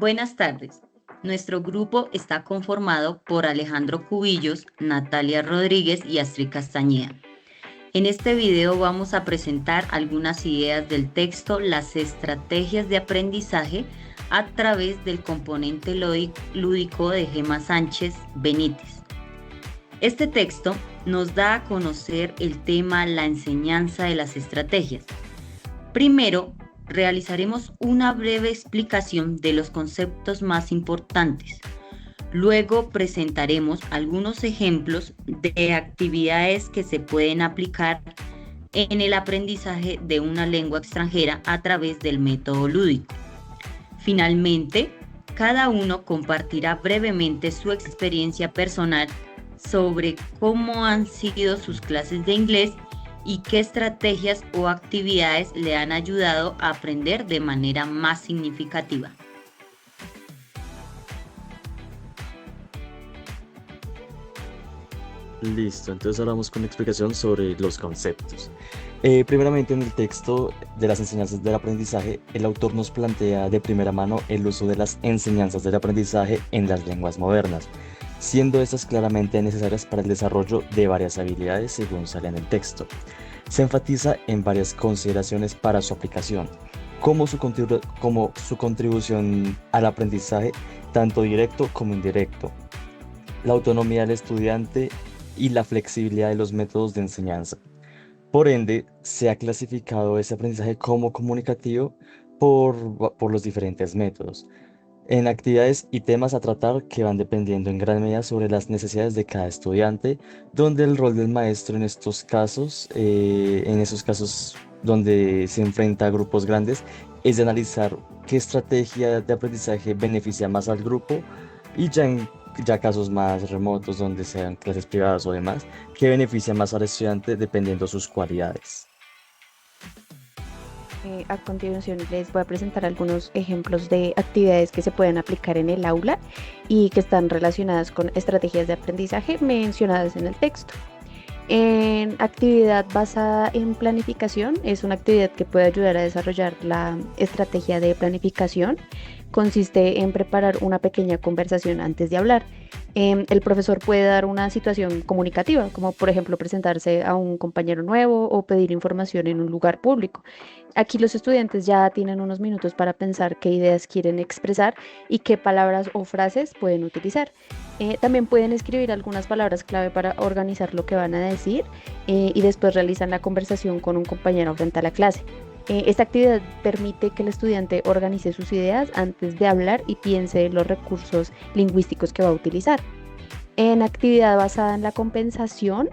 Buenas tardes. Nuestro grupo está conformado por Alejandro Cubillos, Natalia Rodríguez y Astrid Castañeda. En este video vamos a presentar algunas ideas del texto Las estrategias de aprendizaje a través del componente lúdico de Gema Sánchez Benítez. Este texto nos da a conocer el tema la enseñanza de las estrategias. Primero, realizaremos una breve explicación de los conceptos más importantes. Luego presentaremos algunos ejemplos de actividades que se pueden aplicar en el aprendizaje de una lengua extranjera a través del método lúdico. Finalmente, cada uno compartirá brevemente su experiencia personal sobre cómo han sido sus clases de inglés y qué estrategias o actividades le han ayudado a aprender de manera más significativa. Listo, entonces ahora vamos con una explicación sobre los conceptos. Primeramente, en el texto de las enseñanzas del aprendizaje, el autor nos plantea de primera mano el uso de las enseñanzas del aprendizaje en las lenguas modernas, siendo estas claramente necesarias para el desarrollo de varias habilidades según sale en el texto. Se enfatiza en varias consideraciones para su aplicación, como su contribución al aprendizaje, tanto directo como indirecto, la autonomía del estudiante y la flexibilidad de los métodos de enseñanza. Por ende, se ha clasificado ese aprendizaje como comunicativo por los diferentes métodos, en actividades y temas a tratar que van dependiendo en gran medida sobre las necesidades de cada estudiante, donde el rol del maestro en esos casos donde se enfrenta a grupos grandes, es de analizar qué estrategia de aprendizaje beneficia más al grupo y ya casos más remotos donde sean clases privadas o demás, que beneficia más al estudiante dependiendo sus cualidades. A continuación les voy a presentar algunos ejemplos de actividades que se pueden aplicar en el aula y que están relacionadas con estrategias de aprendizaje mencionadas en el texto. En actividad basada en planificación, es una actividad que puede ayudar a desarrollar la estrategia de planificación. Consiste en preparar una pequeña conversación antes de hablar. El profesor puede dar una situación comunicativa, como por ejemplo presentarse a un compañero nuevo o pedir información en un lugar público. Aquí los estudiantes ya tienen unos minutos para pensar qué ideas quieren expresar y qué palabras o frases pueden utilizar. También pueden escribir algunas palabras clave para organizar lo que van a decir y después realizan la conversación con un compañero frente a la clase. Esta actividad permite que el estudiante organice sus ideas antes de hablar y piense en los recursos lingüísticos que va a utilizar. En actividad basada en la compensación,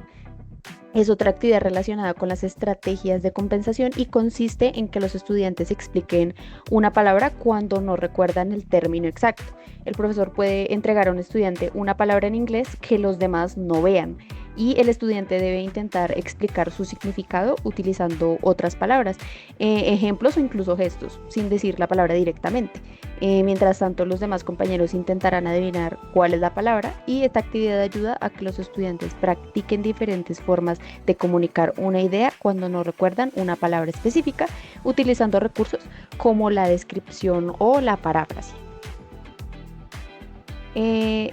es otra actividad relacionada con las estrategias de compensación y consiste en que los estudiantes expliquen una palabra cuando no recuerdan el término exacto. El profesor puede entregar a un estudiante una palabra en inglés que los demás no vean y el estudiante debe intentar explicar su significado utilizando otras palabras, ejemplos o incluso gestos, sin decir la palabra directamente. Mientras tanto, los demás compañeros intentarán adivinar cuál es la palabra y esta actividad ayuda a que los estudiantes practiquen diferentes formas de comunicar una idea cuando no recuerdan una palabra específica, utilizando recursos como la descripción o la paráfrasis.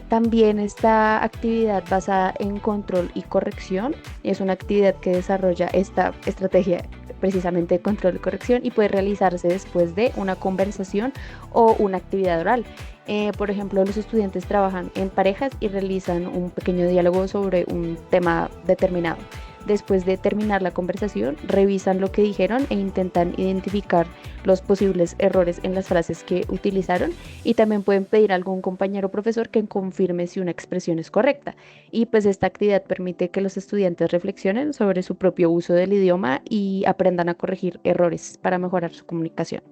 También esta actividad basada en control y corrección es una actividad que desarrolla esta estrategia precisamente de control y corrección y puede realizarse después de una conversación o una actividad oral. Por ejemplo, los estudiantes trabajan en parejas y realizan un pequeño diálogo sobre un tema determinado. Después de terminar la conversación, revisan lo que dijeron e intentan identificar los posibles errores en las frases que utilizaron y también pueden pedir a algún compañero o profesor que confirme si una expresión es correcta. Y pues esta actividad permite que los estudiantes reflexionen sobre su propio uso del idioma y aprendan a corregir errores para mejorar su comunicación.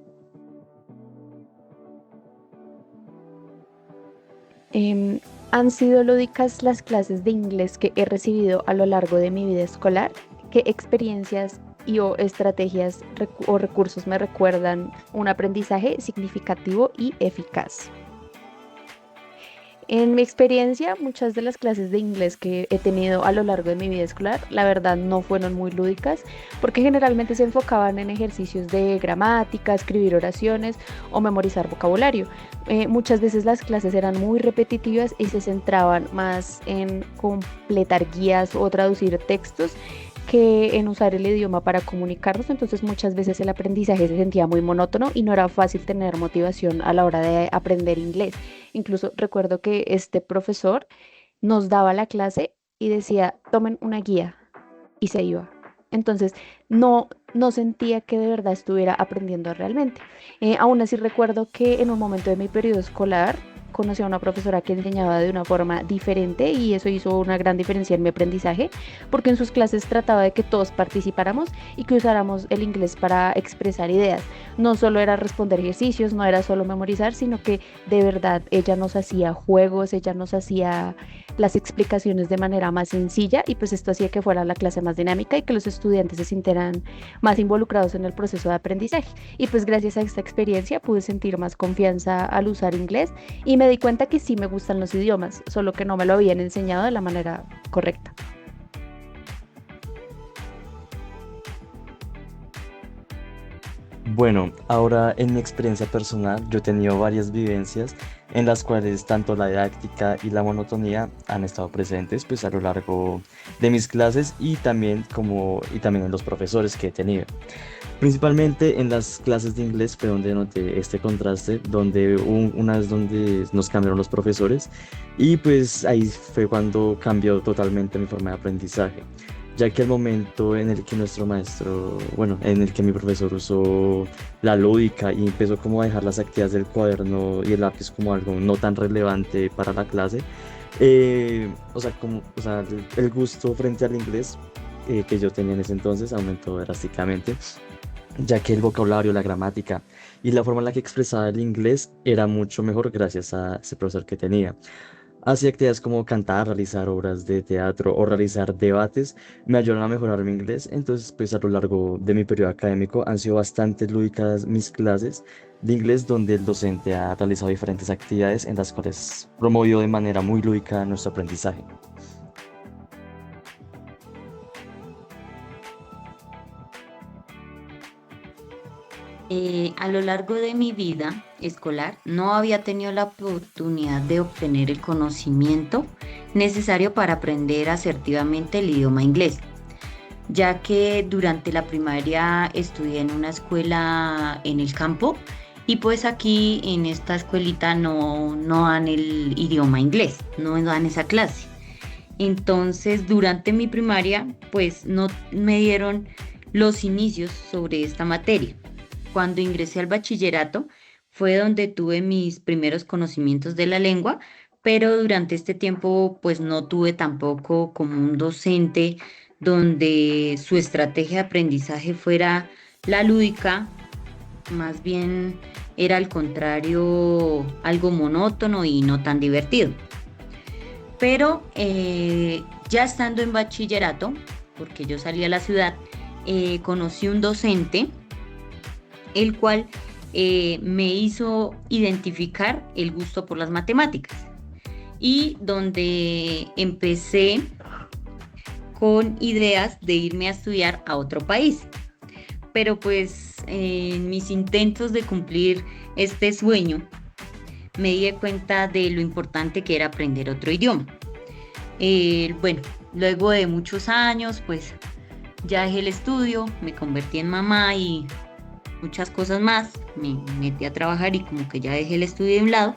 Han sido lúdicas las clases de inglés que he recibido a lo largo de mi vida escolar. ¿Qué experiencias o estrategias o recursos me recuerdan un aprendizaje significativo y eficaz? En mi experiencia, muchas de las clases de inglés que he tenido a lo largo de mi vida escolar, la verdad no fueron muy lúdicas, porque generalmente se enfocaban en ejercicios de gramática, escribir oraciones o memorizar vocabulario. Muchas veces las clases eran muy repetitivas y se centraban más en completar guías o traducir textos que en usar el idioma para comunicarnos. Entonces muchas veces el aprendizaje se sentía muy monótono y no era fácil tener motivación a la hora de aprender inglés. Incluso recuerdo que este profesor nos daba la clase y decía, tomen una guía, y se iba. Entonces, no sentía que de verdad estuviera aprendiendo realmente. Aún así recuerdo que en un momento de mi periodo escolar conocí a una profesora que enseñaba de una forma diferente y eso hizo una gran diferencia en mi aprendizaje, porque en sus clases trataba de que todos participáramos y que usáramos el inglés para expresar ideas. No solo era responder ejercicios, no era solo memorizar, sino que de verdad ella nos hacía juegos, ella nos hacía las explicaciones de manera más sencilla y pues esto hacía que fuera la clase más dinámica y que los estudiantes se sintieran más involucrados en el proceso de aprendizaje. Y pues gracias a esta experiencia pude sentir más confianza al usar inglés y me di cuenta que sí me gustan los idiomas, solo que no me lo habían enseñado de la manera correcta. Bueno, ahora en mi experiencia personal, yo he tenido varias vivencias en las cuales tanto la didáctica y la monotonía han estado presentes pues a lo largo de mis clases y también en los profesores que he tenido. Principalmente en las clases de inglés fue donde noté este contraste, donde una vez donde nos cambiaron los profesores y pues ahí fue cuando cambió totalmente mi forma de aprendizaje, ya que el momento en el que nuestro maestro, bueno, en el que mi profesor usó la lúdica y empezó como a dejar las actividades del cuaderno y el lápiz como algo no tan relevante para la clase, o sea, el gusto frente al inglés que yo tenía en ese entonces aumentó drásticamente, ya que el vocabulario, la gramática y la forma en la que expresaba el inglés era mucho mejor gracias a ese profesor que tenía. Hacía actividades como cantar, realizar obras de teatro o realizar debates, me ayudaron a mejorar mi inglés. Entonces, pues a lo largo de mi periodo académico han sido bastante lúdicas mis clases de inglés, donde el docente ha realizado diferentes actividades en las cuales promovió de manera muy lúdica nuestro aprendizaje. A lo largo de mi vida escolar no había tenido la oportunidad de obtener el conocimiento necesario para aprender asertivamente el idioma inglés, ya que durante la primaria estudié en una escuela en el campo y pues aquí en esta escuelita no dan el idioma inglés, no dan esa clase. Entonces, durante mi primaria, pues no me dieron los inicios sobre esta materia. Cuando ingresé al bachillerato fue donde tuve mis primeros conocimientos de la lengua, pero durante este tiempo pues no tuve tampoco como un docente donde su estrategia de aprendizaje fuera la lúdica, más bien era al contrario algo monótono y no tan divertido. Pero ya estando en bachillerato, porque yo salí a la ciudad, conocí un docente, el cual me hizo identificar el gusto por las matemáticas y donde empecé con ideas de irme a estudiar a otro país. Pero pues en mis intentos de cumplir este sueño, me di cuenta de lo importante que era aprender otro idioma. Bueno, luego de muchos años, pues ya dejé el estudio, me convertí en mamá y muchas cosas más, me metí a trabajar y como que ya dejé el estudio de un lado,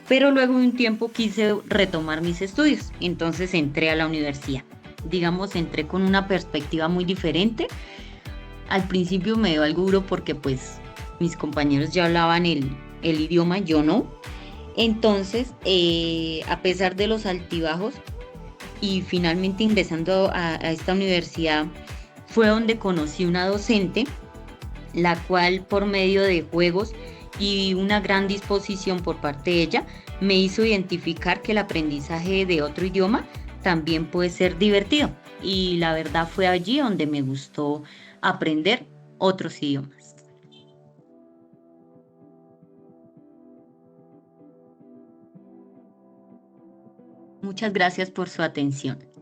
pero luego de un tiempo quise retomar mis estudios, entonces entré a la universidad. Digamos, entré con una perspectiva muy diferente. Al principio me dio algo duro porque pues mis compañeros ya hablaban el idioma, yo no. Entonces, a pesar de los altibajos y finalmente ingresando a esta universidad, fue donde conocí una docente, la cual por medio de juegos y una gran disposición por parte de ella, me hizo identificar que el aprendizaje de otro idioma también puede ser divertido. Y la verdad fue allí donde me gustó aprender otros idiomas. Muchas gracias por su atención.